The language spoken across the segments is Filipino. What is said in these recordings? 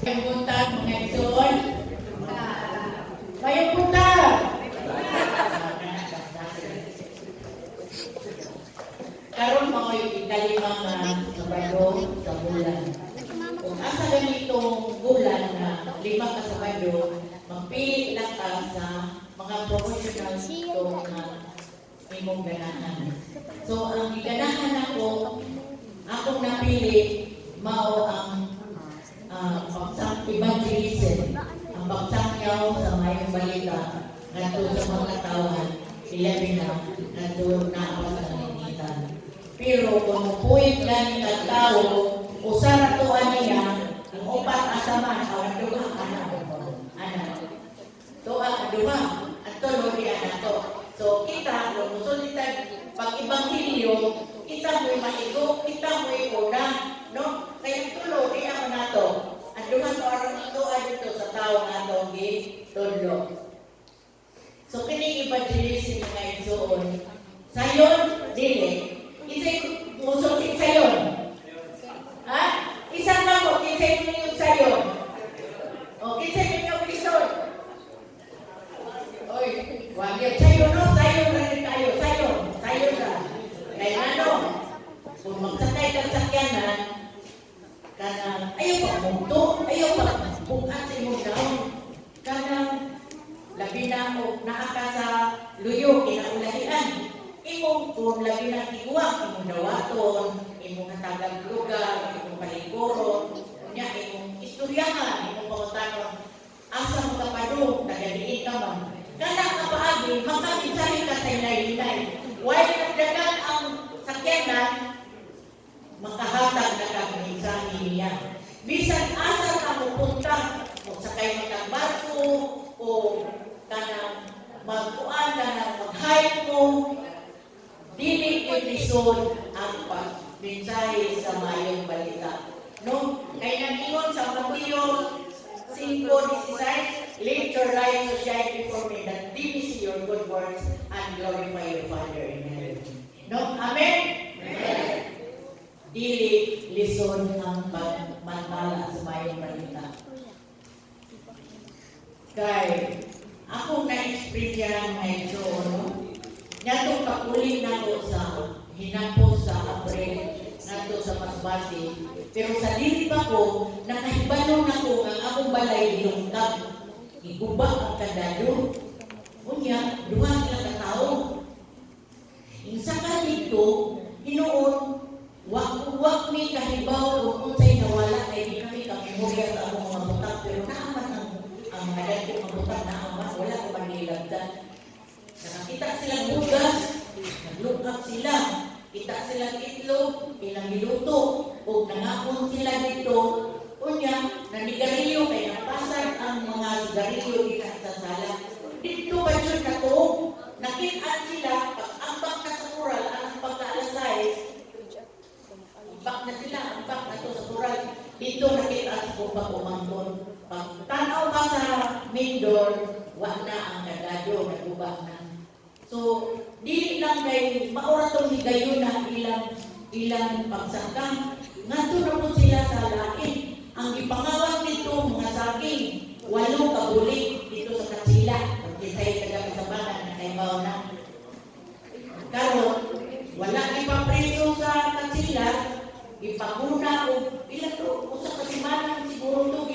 Mayong buntag, mga igsoon. Mayong buntag! Karon mo ikalimang Sabado sa bulan. Kung asa ganitong bulan na 5 ka Sabado, magpili lang ka sa mga promotional store na imong ganahan. So, ang ganahan akong napili, mao ang pagsang evangelism, ang pagsangyaw sa mayong balita ngadto sa mga tawan, ilabi na ngadto na sa ninitan. Pero kung puwit gani ka tao, usa na to niya, ang upat asaman, ang duha anak. To ang duha, at to lori anak to. So kita, kung gusto kita pag-ibanghilyo, kita mo'y maigo, kita mo'y una, no? Kaya tulo, di ako na to. At duha to aron ito ay dito sa tao nga to, tudlo. So kining evangelism mga igsoon, sayon, dili. Isa'y musok sayon. Ha? Isang lang kisa'y yung sayon. O, kisa'y yung pisod. Oy, wag yan. Sayon, no? Sayon na rin tayo. Sayon na. Kaya ano, kung magsakay kang sakyanan, ayaw pa munto, ayaw pa bukat sa imong daon. Labi na ako, naaka sa luyo, kinaulahian. Imong kung labi na tiguang, imong dawaton, imong hatagang lugar, imong palingkoron, imong istoryahan, imong pangutanon, asa mo kapadong, nagadiin ka man. Kana kapaagi, makakinsari ka sa inay-inay. While nagdagan ang sakyanan, makahatag na kang mensahe niya. Bisan asa ka pupunta, kung sakay magkagbarko, o kanang magkuan, kanang mag-hike mo, dili episode ang mensahe sa mayong balita. No? Kaya nag-ingon sa Mateo 5:16, live your life to shine before me, that they may see your good works and glorify your Father in heaven. No? Amen? Amen. Dili lison ang pagmantala sa mayong balita. Kaya akong na-experience mga ito, no? Natong pakuling na ko sa hinampos sa April, nato sa Masbate. Pero sa dili pa ko, nakahibalo na ko ang akong balay lungkab. Iguba ang kadalo. Unya, duha sila katao. Insa ka dito, hinoon, wak mi kahibaw kung unsay nawala ay di kami kamemorya sa akong mga butak. Pero naaman ang madad ko mga butak, naaman, wala ko manilagdan. Nakakita silang bugas, nag-look up sila, kita silang itlog, ilang niluto, o nangapon sila dito, unya, nanigarilyo, kaya napasag ang mga sigarilyo dito sa sala. Dito ba yun na to? Nakitaan sila, pag-ambak na sa kural, ang pagkaalasay, ambak na sila, ambak na to sa kural, dito nakitaan ko pag umangkon. Pag tanaw ba sa main door, wala na ang kadado, nagubak na. So, dili lang kay maura tong higayon na ilang pagsangkang. Ngadto na po sila sa lain. Ang ipangawag dito, mga saging, 8 kabulig dito sa Katsila. Pagkisay taga-kasabangan na kay na. Karon, wala ipapreso sa Katsila, ipakuna o ilan to, usa ka semana siguro to,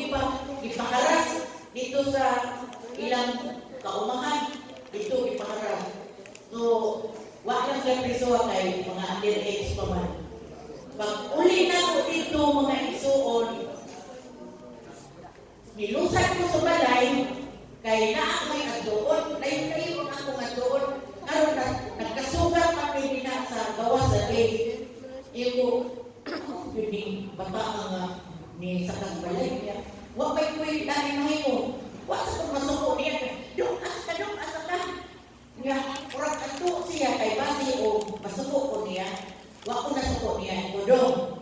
ipakaras dito sa ilang kaumahan, dito ipakaras. So, wala sila preso kay mga underage pa man. Pag uli na ko dito mga igsoon, nilusad ko sa balay, kay naamoy at doon, layo-layo ako nga doon, karon nagkasugat kami din sa gawas sa gate. Iko, yun bata nga ni sakang balay niya. Wag may kuwi dahil mahimo. Wag sa pagmasuko niya. Doon asa ka. Nga, kurang ato siya kay basi o masuko ko niya. Wag ko nasuko niya. Kudong.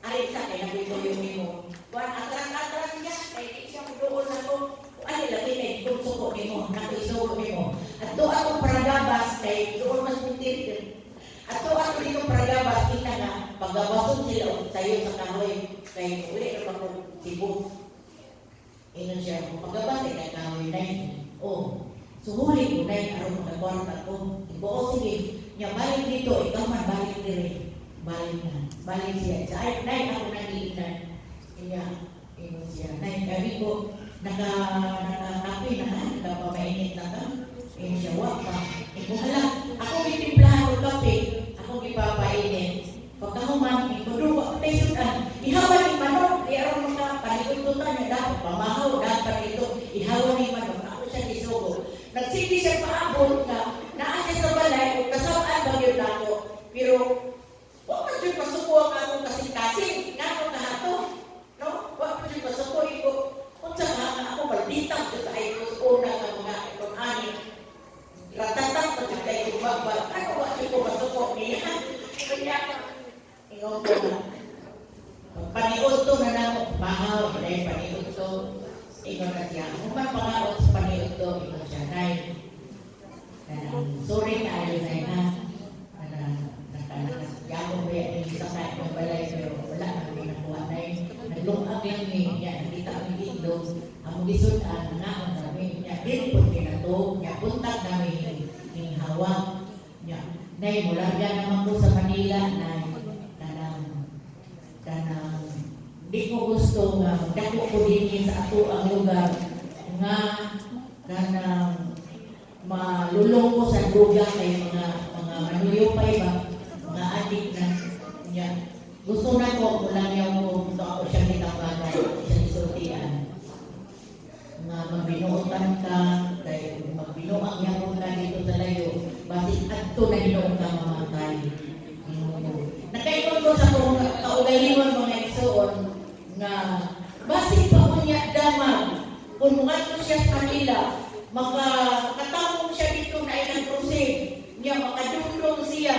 Ari sa kay nabito yung nimo. Kuan atras niya kay di siya doon na ko. Ay labi na kung suko nimo, nakuisuko nimo. At do ako paragabas kay doon mas putir. At do ako dito paragabas kita na pagabason sila sayo sa kahoy kay uli na ko sibuk. Ingon siya, pagkabas ay kakawin na yun. Oh, so huli ko na yun, aron magkakwarta ko. Ibo, oh, sige, niya balik dito, ikaw man balik dire. Balik na, balik siya. Sa ay, nay, ako nangiinan. Kaya, ingon siya, nay, kami ko, naka-kape na ha, nagpamainit na ka. Ingon siya, wak pa. Ingon, hala, ako bitimplahan ko kape, ako ipapainit. Pagkahuman, ikuduwa, taysudan, ihawan ni manok, di aron mga panikututan niya dapat, pamahaw, dapat ito, ihawan ni manok, ako siya isugo. Nagsindi siya paabot na, naasya sa balay, o kasabaan ba yun ako, pero, wag man siya pasuko ang akong kasing-kasing, nga ako kahato, no? Wag man siya pasuko, kung sa mga ako, malditang, sa tayo, una ng mga ekonomi, ratatang, pati tayo, wag, ano, wag siya ko pasuko niya, kaya, ingon ko na, paniod to na lang, bahaw, dahil paniod to, ingon na siya, kung man pangaot sa paniod to, ingon siya, nay, sorry na ayun na yun, nakakasiyakong kaya yung sakay ng balay, pero wala na may nakuha na yun, naglungag lang niya, nakita ang itlog, ang lisudan, naon namin, niya, din po kinatog, niya, puntag namin, yung hawak, niya, nay, mula dyan naman po sa Manila, nay, di ko gusto nga magdako ko din sa ato ang lugar nga kanang malulong ko sa lugar kay mga manuyopay ba, mga adik na niya. Gusto na ko mula niya ko gusto ako siyang nitabagan, siyang isultian. Nga magbinuotan ka, kay magbinuang niya ko na dito sa layo, basit adto na ginoon ka mamatay. Nakaingon ko sa kaugaliwan mga igsoon nga basig pa ko niya damag kung ngadto siya sa kanila makatapong siya dito na ilang crusade niya makadulong siya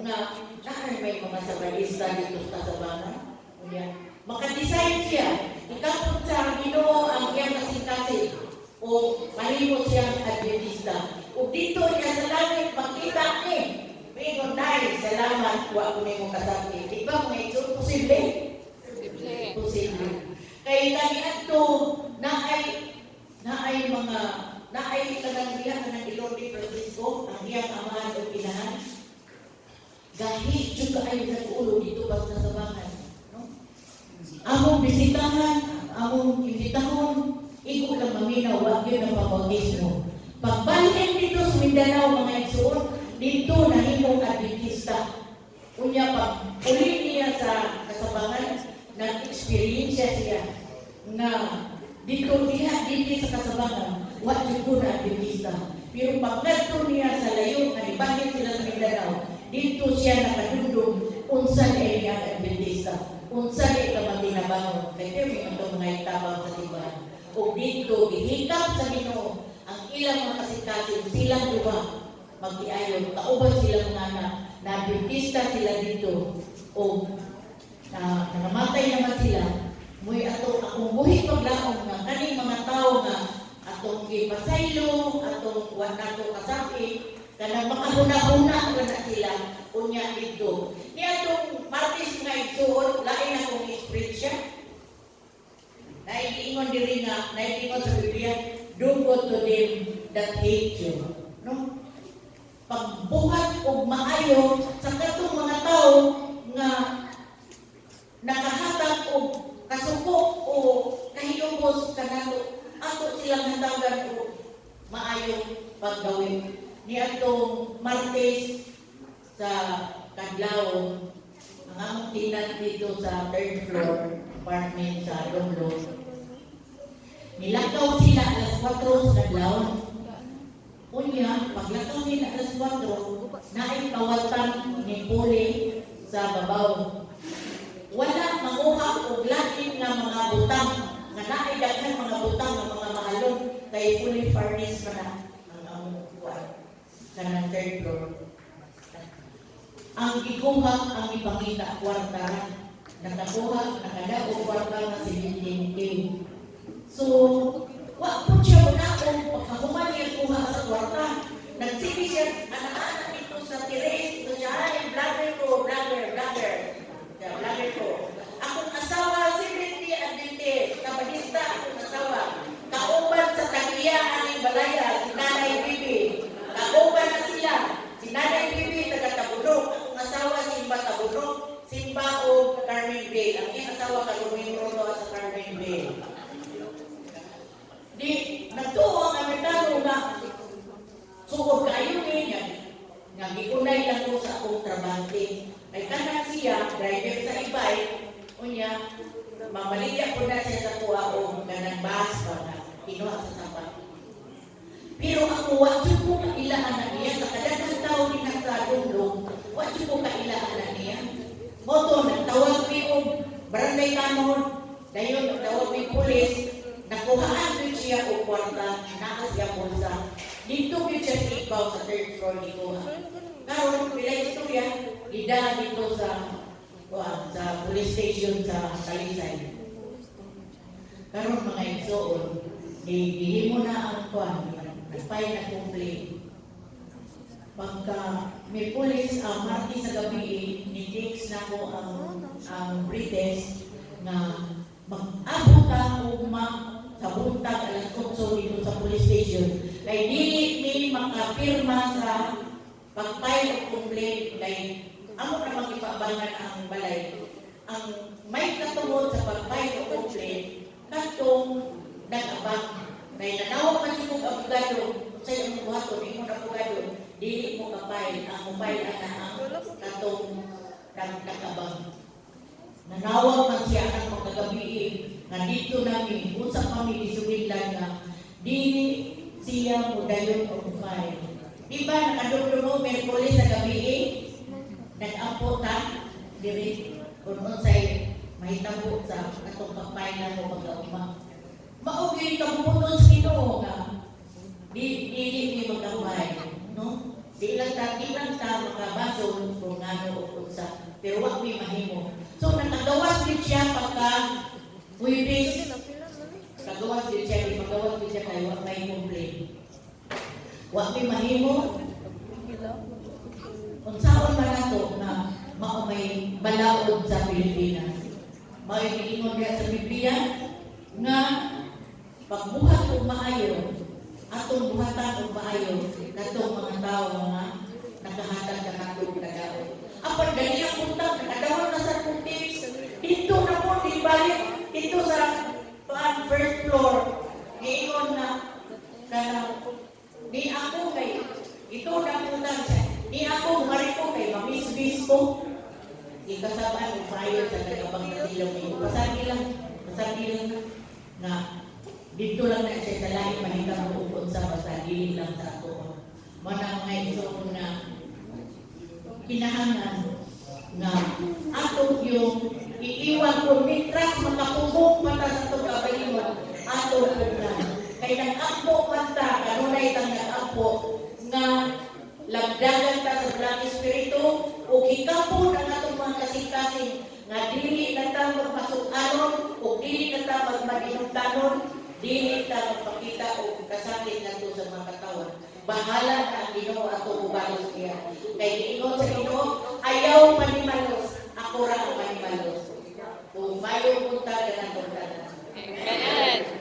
nga saan may mga sabalista dito sa Tabangan niya makadesign siya ikapon sa Ginoo ang iyang kasing-kasing o mahimo siyang Adventista o dito niya sa langit makita Mingon dahil salamat wa ko nimo kasakit. Di ba mga ito posible? Posible. Kay tani adto naay kanang diha kanang Ilorde Francisco ang iyang amahan o inahan. Gahi jud kaayo sa ulo dito basta sa Tabangan, no? Among bisitahan, among imbitahon, igo lang maminaw wa gyud ang pabautismo. Pagbalik dito sa Mindanao mga igsoon, dito na himong Adventista. Unya pag uli niya sa Kasabangan, nag-experience siya na dito sa Kasabangan, what you ko na Adventista. Pero pag nagto niya sa layo, nalibagin sila sa Mindanao, dito siya nakadundong unsan ay niya Adventista. Unsan ay kamatinabangon. Kaya may itong mga itabang sa tibahan. O dito, ihikap sa Ginoo ang ilang mga kasikasin, silang duwa. Magdiayon, kauban silang mga anak, na Adventista sila dito, o nangamatay naman sila, muy akong buhi paglaong nga, kaning mga tao nga, atong ipasaylo, atong nato kasaki, kanang makahuna-huna na sila, unya dito. Ni atong Martis nga igsuon, lain akong experience siya. Naiingon diri nga, naiingon sa Biblia, do good to them that hate you. No? Pagbuhat o maayo sa katong mga tao nga nakahatag o kasuko o kahiyubos kanato ato silang hatagan o maayo paggawin ni atong Martes sa Kadlaw ang among tinan dito sa 3rd floor apartment sa Longlo. Nilakaw sila alas 4 sa Kadlaw. Unya, paglakaw nila alas 4, naay kawatan ni Puli sa babaw. Wala manguha o lain nga mga butang, nga naay daghan mga butang nga mga mahalong, kay fully furnished pa na ang among kuwan kanang 3rd floor. Ang ikuha, ang ipangita, kwarta, nakadaog kwarta na si Bintin. So, wa po siya muna kung pagkakuman niya kuha sa kwarta. Nagsipi siya, anak-anak ito sa Tires, ito siya, ay, vlogger ko. Akong asawa, si Binti Adventist, kabadista akong asawa. sa lumingro to sa Carmen Bay. Di, nagtuwa ang Amerikano nga, sugod kayo niya, nga giunay lang ko sa akong trabante. Ay kanan siya, driver sa e-bike, unya, mamaligya ko na siya sa kuha o ganang bus pa na kinuha sa sapat. Pero ako, wajud ko kailaan na niya, sa kadagang tao ni nagtadundong, wajud ko kailaan na niya. Moto, nagtawag mi o barangay kanon, dayon nagtawag mi pulis, nakuhaan ko siya o kwarta, nakas siya bulsa. Dito ko siya sa ibaw sa third floor dito. Karon, pila istorya, ida dito sa police station sa Talisay. Karon mga igsoon, hihimo na ang kwan, nagpay na complaint. Pagka may pulis, Marti sa gabi, ni-takes na ko ang pretest na mag-abot ka o sa buntag alas 8 dito sa police station. Kaya dili ni makapirma sa pag-file of complaint. Kaya amo na mag-ipabangan ang balay. Ang may katungod sa pag-file of complaint, katong nag-abang. Kaya nanawag man siya kong abogado, sa iyong buhaton, iyong abogado, dili mo kapay, ang mobile na ang katong nag-abang. Nanawag man siya ang magkagabi, nga dito namin, kung sa kami isubilan nga, dili siya mo dayon o mobile. Diba, nakaduglo mo, Merkulis sa gabi, nag-ampo ta, diri, kung unsay mahitabo sa katong kapay na mo pagkauma. Maugay ka pupunod sa Ginoo nga, dili magkabay, no? Di lang ta makabasol kung ano o kunsa, pero wag may mahimo. So, nakagawas din siya pagka Huwibis. Kagawas din siya, magawas din siya kayo, wag may complain. Wag may mahimo. Kung saan man nato na may balaod sa Pilipinas. Maiingon niya sa Biblia nga pagbuhat o maayo, atong buhatan o maayo, katong mga tao nga nakahatag ka katong nagao. Apan dali ang puntang, nakadawal na sa puntix, dito na po, di balik, dito sa first floor, ngayon na ni ako kay, ito na puntang siya, ni ako, mari ko kay, mamisbis ko, ikasabaan o payo sa nagabang natilong niyo. Pasagi lang na dito lang na siya sa lahi mahitang uukod sa pasagilin lang sa ako. Manang mga iso na kinahangan na atong yung iiwan ko mitras makapubong mata sa itong kabalimot atong pugnan. Kaya nag-ampo mata, kanunay itang nag-ampo nga labdagan ta sa Black Espiritu o hikapo na atong mga kasing-kasing nga dili na ta magpasok-anon o dili na ta magmadinong-tanon, dili ta magpakita o kasakit na to sa mga katawan. Bahala na ang Ginoo ato ubalos niya. Kay Ginoo sa Ginoo, ayaw manimalos, ako ra ang manimalos. Kung mayo punta ka na punta na. Amen.